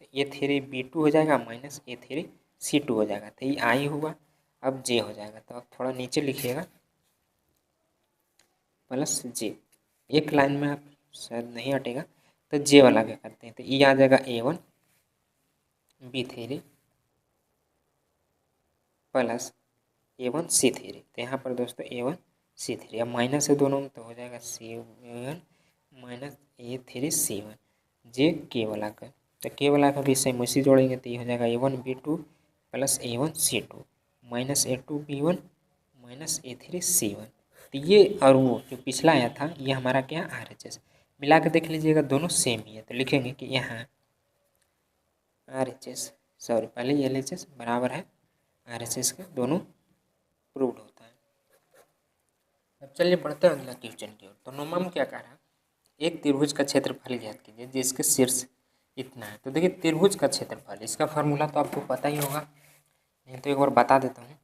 तो ए थ्री बी टू हो जाएगा minus A three C two हो जाएगा। तो ये आई हुआ, अब जे हो जाएगा। तो अब थोड़ा नीचे लिखिएगा प्लस जे, एक लाइन में आप शायद नहीं हटेगा। तो जे वाला क्या करते हैं, तो ये आ जाएगा A one B three plus A one C three. तो यहाँ पर दोस्तों ए वन सी थ्री, अब माइनस है दोनों में तो हो जाएगा सी one minus A three C one, जे के वाला का। तो के वाला का भी सेम उसी जोड़ेंगे, तो ये हो जाएगा A one B two plus A one C two minus A two B one minus A three C one. तो ये और वो जो पिछला आया था ये हमारा क्या, आर एच एस। मिला के देख लीजिएगा दोनों सेम ही है। तो लिखेंगे कि यहाँ आर एच एस, सॉरी पहले एल एच एस बराबर है आर एच एस के, दोनों प्रूव्ड होता है। अब चलिए बढ़ते हैं अगला क्वेश्चन की ओर। तो नौमा में क्या कह रहा है, एक त्रिभुज का क्षेत्रफल ज्ञात कीजिए जिसके शीर्ष इतना है। तो देखिए त्रिभुज का क्षेत्रफल, इसका फार्मूला तो आपको पता ही होगा, नहीं तो एक बार बता देता हूँ।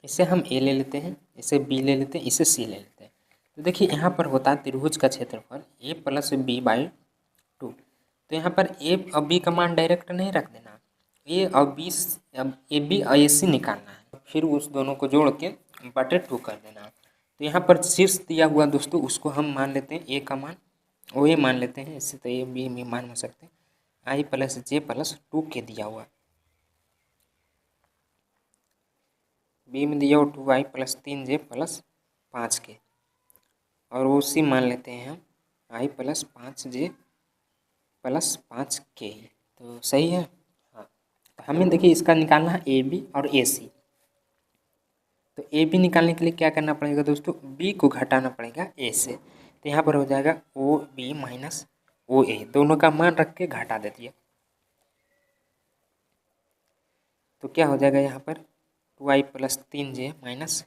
इसे हम ए ले लेते हैं, इसे बी ले लेते हैं, इसे सी ले लेते हैं। तो देखिए यहाँ पर होता है त्रिभुज का क्षेत्रफल ए प्लस बी बाई टू। तो यहाँ पर ए और बी का मान डायरेक्ट नहीं रख देना, ए और बी, अब ए बी और ए सी निकालना है, फिर उस दोनों को जोड़ के बटे टू कर देना। तो यहाँ पर शीर्ष दिया हुआ दोस्तों उसको हम मान लेते हैं ए का मान, वो ए मान लेते हैं, इससे तो ए बी में मान हो सकते हैं। आई प्लस जे प्लस टू के दिया हुआ, बी में दिया हुआ टू आई प्लस तीन जे प्लस पाँच के, और वो सी मान लेते हैं हम आई प्लस पाँच जे प्लस पाँच के ही। तो सही है। हाँ, तो हमें देखिए इसका निकालना है ए बी और ए सी। तो ए बी निकालने के लिए क्या करना पड़ेगा दोस्तों, बी को घटाना पड़ेगा ए से। तो यहाँ पर हो जाएगा ओ बी माइनस ओ ए, दोनों का मान रख के घटा देती है। तो क्या हो जाएगा यहाँ पर टू आई प्लस तीन जे माइनस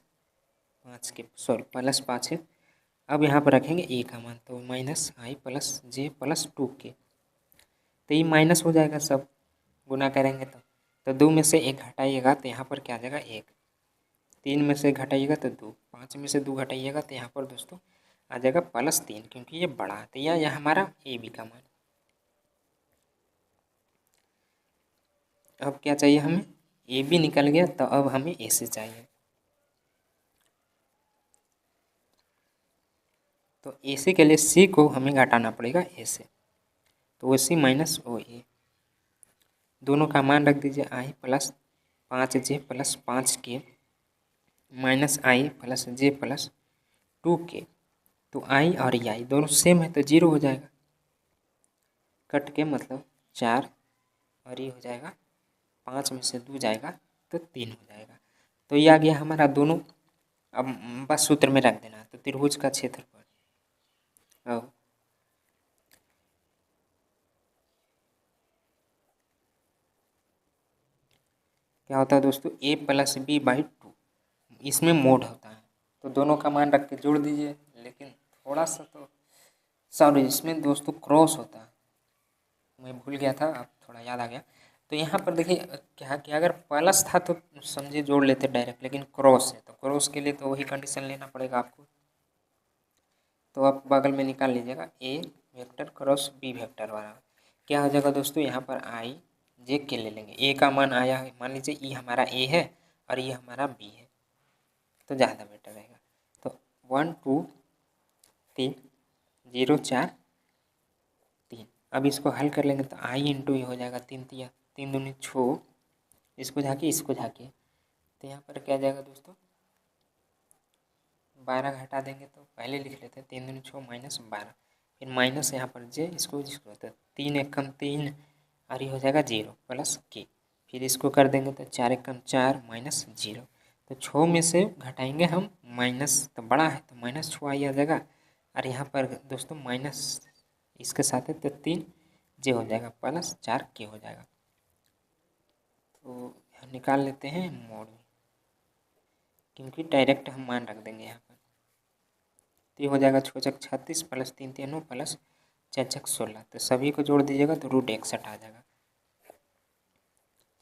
पाँच के, सॉरी प्लस पाँच है। अब यहाँ पर रखेंगे ए का मान, तो माइनस आई प्लस जे प्लस टू के। तो ये माइनस हो जाएगा, सब गुना करेंगे तो दो में से एक घटाइएगा तो यहाँ पर क्या आ जाएगा एक, तीन में से घटाइएगा तो दो, पाँच में से दो घटाइएगा तो यहाँ पर दोस्तों आ जाएगा प्लस तीन, क्योंकि ये बड़ा है। तो यह हमारा ए बी का मान। अब क्या चाहिए हमें, ए बी निकल गया, तो अब हमें ए सी चाहिए। तो ए सी के लिए सी को हमें घटाना पड़ेगा ए से, तो ओ सी माइनस ओ ए, दोनों का मान रख दीजिए आई प्लस पाँच जे प्लस पाँच के माइनस आई प्लस जे प्लस टू के। तो आई और ये आई दोनों सेम है तो जीरो हो जाएगा, कट के मतलब चार, और ये हो जाएगा पाँच में से दो जाएगा तो तीन हो जाएगा। तो ये आ गया हमारा दोनों। अब बस सूत्र में रख देना, तो त्रिभुज का क्षेत्रफल, अब क्या होता है दोस्तों, ए प्लस बी बाई टू, इसमें मोड होता है। तो दोनों का मान रख के जोड़ दीजिए, लेकिन थोड़ा सा तो सॉरी इसमें दोस्तों क्रॉस होता है, मैं भूल गया था, अब थोड़ा याद आ गया। तो यहाँ पर देखिए क्या कि अगर प्लस था तो समझिए जोड़ लेते डायरेक्ट, लेकिन क्रॉस है तो क्रॉस के लिए तो वही कंडीशन लेना पड़ेगा आपको। तो आप बगल में निकाल लीजिएगा ए वेक्टर क्रॉस बी वेक्टर वाला, क्या हो जाएगा दोस्तों, यहाँ पर आई जे के ले लेंगे। ए का मान आया है, मान लीजिए ये हमारा ए है और ये हमारा बी है, तो ज़्यादा बेटर रहेगा। तो वन टू तीन जीरो चार तीन, अब इसको हल कर लेंगे तो आई इंटू ये हो जाएगा तीन तिया तीन दूनी छः, इसको झाँकिए तो यहाँ पर क्या जाएगा दोस्तों, 12 घटा देंगे तो पहले लिख लेते हैं 3 दूनी 6 माइनस 12, फिर माइनस यहाँ पर जे, इसको 3 एक कम 3 और ये हो जाएगा 0 प्लस के, फिर इसको कर देंगे तो 4 एक कम 4 माइनस 0, तो 6 में से घटाएंगे हम माइनस, तो बड़ा है तो माइनस 6 आ जाएगा, और यहाँ पर दोस्तों माइनस इसके साथ है तो 3 जे हो जाएगा प्लस 4 के हो जाएगा। तो निकाल लेते हैं मोड में, क्योंकि डायरेक्ट हम मान रख देंगे यहाँ पर। तो ये हो जाएगा 6 छक 36 प्लस 3 3 प्लस 4 छक 16, तो सभी को जोड़ दीजिएगा तो रूट 61 आ जाएगा।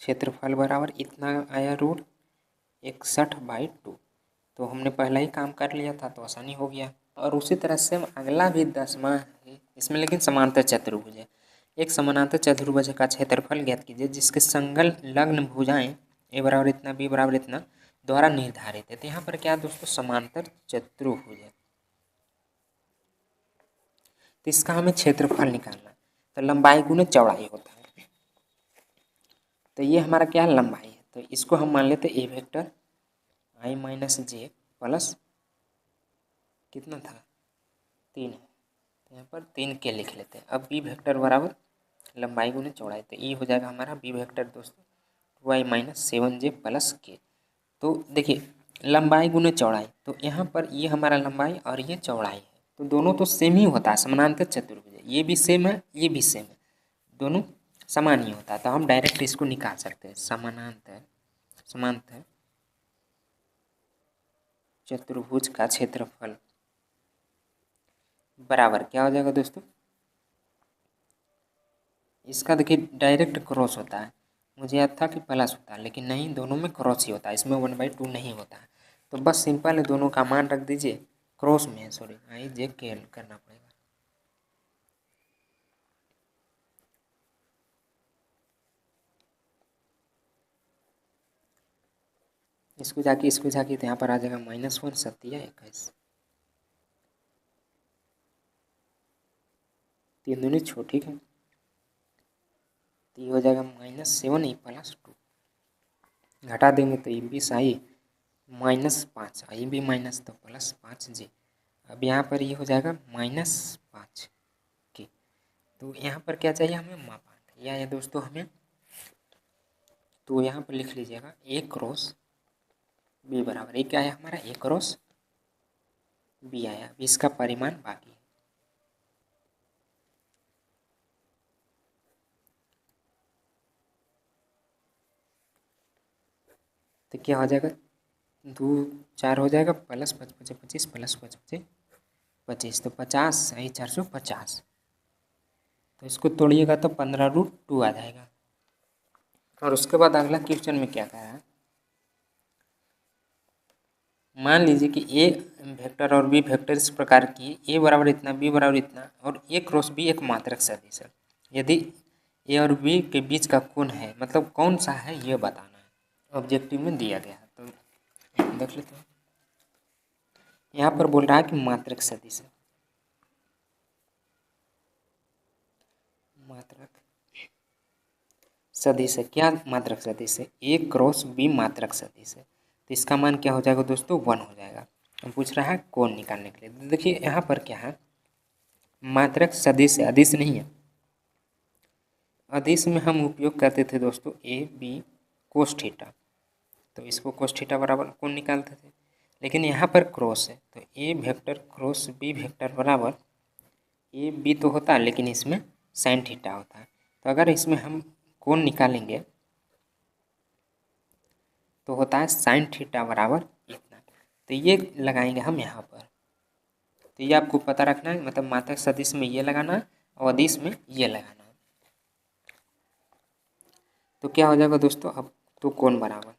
क्षेत्रफल बराबर इतना आया रूट 61/2, तो हमने पहला ही काम कर लिया था तो आसानी हो गया। और उसी तरह से हम अगला भी 10वां है, इसमें लेकिन समांतर चतुर्भुज है। एक समानांतर चतुर्भुज का क्षेत्रफल ज्ञात कीजिए जिसके संलग्न भुजाएं ए बराबर इतना बी बराबर इतना द्वारा निर्धारित है। तो यहाँ पर क्या दोस्तों, समांतर चतुर्भुज है, तो इसका हमें क्षेत्रफल निकालना है। तो लंबाई गुने चौड़ाई होता है, तो ये हमारा क्या है, लंबाई है। तो इसको हम मान लेते ए वेक्टर आई माइनस जे प्लस कितना था 3 है, तो यहाँ पर 3 के लिख लेते हैं। अब बी वेक्टर बराबर लंबाई गुने चौड़ाई, तो ये हो जाएगा हमारा बी वेक्टर दोस्तों 2i माइनस 7j प्लस के। तो देखिए लंबाई गुने चौड़ाई, तो यहाँ पर ये हमारा लंबाई और ये चौड़ाई है, तो दोनों तो सेम ही होता है, समानांतर चतुर्भुज है, ये भी सेम है ये भी सेम है, दोनों समान ही होता है। तो हम डायरेक्ट इसको निकाल सकते हैं, समांतर चतुर्भुज का क्षेत्रफल बराबर क्या हो जाएगा दोस्तों, इसका देखिए डायरेक्ट क्रॉस होता है, मुझे याद था कि प्लस होता है लेकिन नहीं, दोनों में क्रॉस ही होता है, इसमें 1/2 नहीं होता है। तो बस सिंपल है, दोनों का मान रख दीजिए, क्रॉस में है सॉरी, आई जे के करना पड़ेगा। इसको जाके तो यहाँ पर आ जाएगा -1 7 21, 3 दूनी 6 ठीक है, तो ये हो जाएगा -7 प्लस 2, घटा देंगे तो ये 20 आई -5 आई भी माइनस तो प्लस 5j। अब यहाँ पर ये हो जाएगा -5 के, तो यहाँ पर क्या चाहिए हमें, मापांक, या दोस्तों हमें, तो यहाँ पर लिख लीजिएगा ए क्रॉस बी बराबर, ये क्या है हमारा ए क्रॉस बी आया, इसका परिमाण बाकी है। तो क्या हो जाएगा, 2 4 हो जाएगा प्लस 5 5 25 प्लस 5 5 25, तो 50 आई 450, तो इसको तोड़िएगा तो 15√2 आ जाएगा। और उसके बाद अगला क्वेश्चन में क्या कहा है, मान लीजिए कि ए वेक्टर और बी वेक्टर इस प्रकार की, ए बराबर इतना बी बराबर इतना और ए क्रॉस बी एक मात्रक सदिश है। यदि ए और बी के बीच का कोण है, मतलब कौन सा है ये बताना है, ऑब्जेक्टिव में दिया गया है, तो देख लेते हैं। यहाँ पर बोल रहा है कि मात्रक सदिश है, मात्रक सदिश है, क्या मात्रक सदिश है, ए क्रॉस बी मात्रक सदिश है, तो इसका मान क्या हो जाएगा दोस्तों, 1 हो जाएगा। हम पूछ रहा है कोण निकालने के लिए, तो देखिए यहाँ पर क्या है, मात्रक सदिश है, अदिश नहीं है। अदिश में हम उपयोग करते थे दोस्तों ए बी कोस थीटा, तो इसको कोस थीटा बराबर कोण निकालते थे, लेकिन यहाँ पर क्रॉस है तो ए वेक्टर क्रॉस बी वेक्टर बराबर ए बी तो होता है लेकिन इसमें साइन थीटा होता है, तो अगर इसमें हम कोण निकालेंगे तो होता है साइन थीटा बराबर इतना, तो ये लगाएंगे हम यहाँ पर। तो ये आपको पता रखना है, मतलब मात्रक सदिश में ये लगाना है और अदिश में ये लगाना है। तो क्या हो जाएगा दोस्तों, अब तो कोण बराबर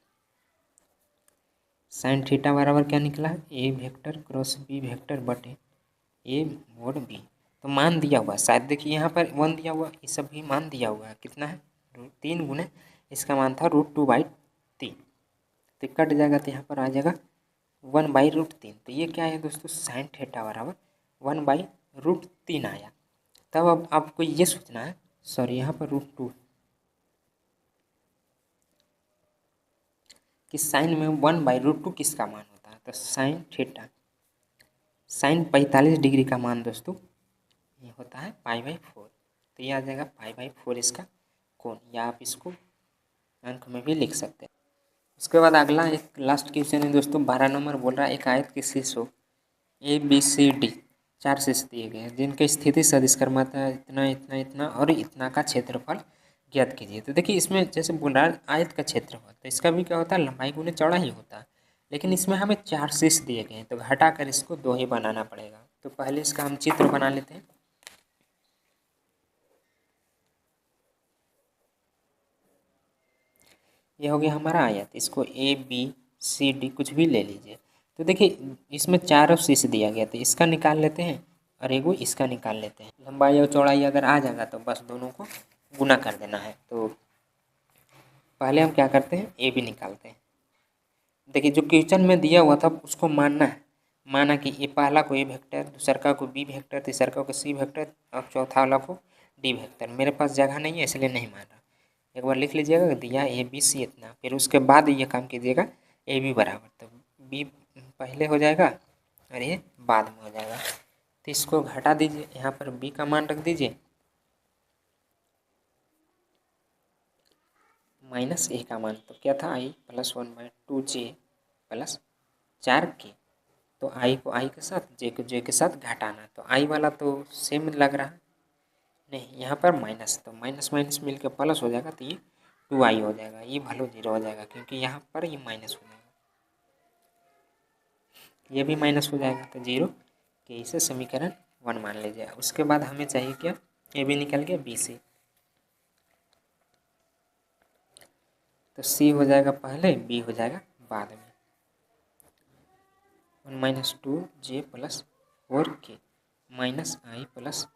साइन थीटा बराबर क्या निकला है, ए वेक्टर क्रॉस बी वेक्टर बटे ए मोड बी। तो मान दिया हुआ शायद, देखिए यहाँ पर 1 दिया हुआ, ये सब भी मान दिया हुआ है, कितना है 3 गुने, इसका मान था √2/3, तो कट जाएगा तो यहाँ पर आ जाएगा 1/√3। तो ये क्या है दोस्तों, साइन थीटा बराबर 1/√3 आया। तब अब आपको ये सोचना है, सॉरी यहाँ पर √2 कि साइन में 1/√2 किसका मान होता है, तो साइन थीटा, साइन 45 डिग्री का मान दोस्तों ये होता है π/4। तो ये आ जाएगा π/4 इसका कोण, या आप इसको अंक में भी लिख सकते हैं। उसके बाद अगला एक लास्ट क्वेश्चन है दोस्तों, 12 नंबर बोल रहा है एक आयत के शीर्षों ABCD 4 शीर्ष दिए गए हैं जिनकी स्थिति सदिश कर्माता है इतना इतना इतना और इतना का क्षेत्रफल ज्ञात कीजिए। तो देखिए इसमें जैसे बोल रहा है आयत का क्षेत्रफल, तो इसका भी क्या होता है, लंबाई गुने चौड़ा ही होता है, लेकिन इसमें हमें 4 शीर्ष दिए गए हैं तो घटा कर इसको 2 ही बनाना पड़ेगा। तो पहले इसका हम चित्र बना लेते हैं। ये हो गया हमारा आयत, इसको ABCD कुछ भी ले लीजिए। तो देखिए इसमें 4 शीर्ष दिया गया, तो इसका निकाल लेते हैं और एगो इसका निकाल लेते हैं। लंबाई और चौड़ाई अगर आ जाएगा तो बस दोनों को गुना कर देना है। तो पहले हम क्या करते हैं, AB निकालते हैं। देखिए जो क्वेश्चन में दिया हुआ था उसको मानना है, माना कि ये पहला को A वेक्टर, दूसरा को B वेक्टर, तीसरा को C वेक्टर और चौथा वाला को D वेक्टर। मेरे पास जगह नहीं है इसलिए नहीं मान रहा, एक बार लिख लीजिएगा दिया ABC इतना, फिर उसके बाद ये काम कीजिएगा AB बराबर, तो B पहले हो जाएगा और ये बाद में हो जाएगा। तो इसको घटा दीजिए, यहाँ पर B का मान रख दीजिए -A का मान, तो क्या था I + 1/2J + 4K। तो I को I के साथ, J को J के साथ घटाना, तो I वाला तो सेम लग रहा है, नहीं यहाँ पर माइनस, तो माइनस माइनस मिल के प्लस हो जाएगा, तो ये 2I हो जाएगा, ये वैल्यू 0 हो जाएगा क्योंकि यहाँ पर ये माइनस हो जाएगा, ये भी माइनस हो जाएगा, तो 0 के इसे समीकरण 1 मान लीजिए। उसके बाद हमें चाहिए क्या, AB निकल गया BC, तो C हो जाएगा पहले, B हो जाएगा बाद में। 1 - 2J + 4K -I +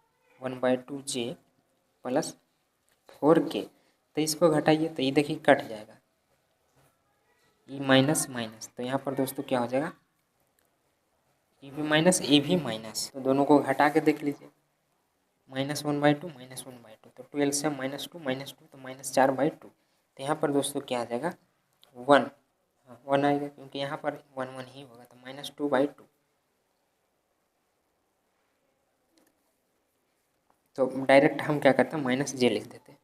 1/2J + 4K। तो इसको घटाइए तो ये देखिए कट जाएगा, ये माइनस माइनस, तो यहाँ पर दोस्तों क्या हो जाएगा, ये भी माइनस ए भी माइनस, तो दोनों को घटा के देख लीजिए, -1/2 -1/2, तो 12 से -2 -2 तो -4/2। तो यहाँ पर दोस्तों क्या आ जाएगा 1, 1 आएगा क्योंकि यहाँ पर 1 1 ही होगा, तो -2/2। तो डायरेक्ट हम क्या करते हैं -J लिख देते हैं,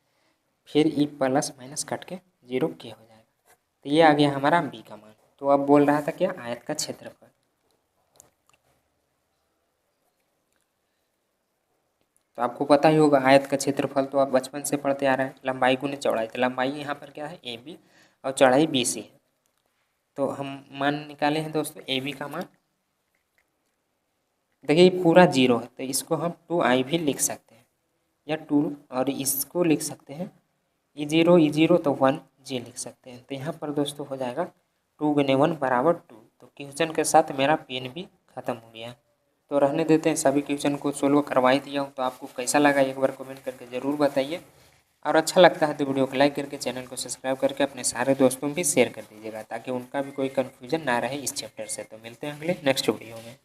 फिर ई प्लस माइनस कट के 0 के हो जाएगा। तो ये आ गया हमारा B का मान। तो अब बोल रहा था क्या, आयत का क्षेत्रफल। तो आपको पता ही होगा आयत का क्षेत्रफल तो आप बचपन से पढ़ते आ रहे हैं, लंबाई गुने चौड़ाई, तो लंबाई यहाँ पर क्या है AB और चौड़ाई BC है। तो हम मान निकाले हैं दोस्तों AB का मान, देखिए पूरा 0 है तो इसको हम 2I भी लिख सकते हैं, या 2 और इसको लिख सकते हैं E0 तो 1J लिख सकते हैं। तो यहाँ पर दोस्तों हो जाएगा 2 × 1 = 2। तो क्वेश्चन के साथ मेरा पेन भी ख़त्म हो गया। तो रहने देते हैं, सभी क्वेश्चन को सोल्व करवा ही दिया हूँ। तो आपको कैसा लगा एक बार कमेंट करके ज़रूर बताइए, और अच्छा लगता है तो वीडियो को लाइक करके चैनल को सब्सक्राइब करके अपने सारे दोस्तों में भी शेयर कर दीजिएगा ताकि उनका भी कोई कन्फ्यूजन ना रहे इस चैप्टर से। तो मिलते हैं अगले नेक्स्ट वीडियो में।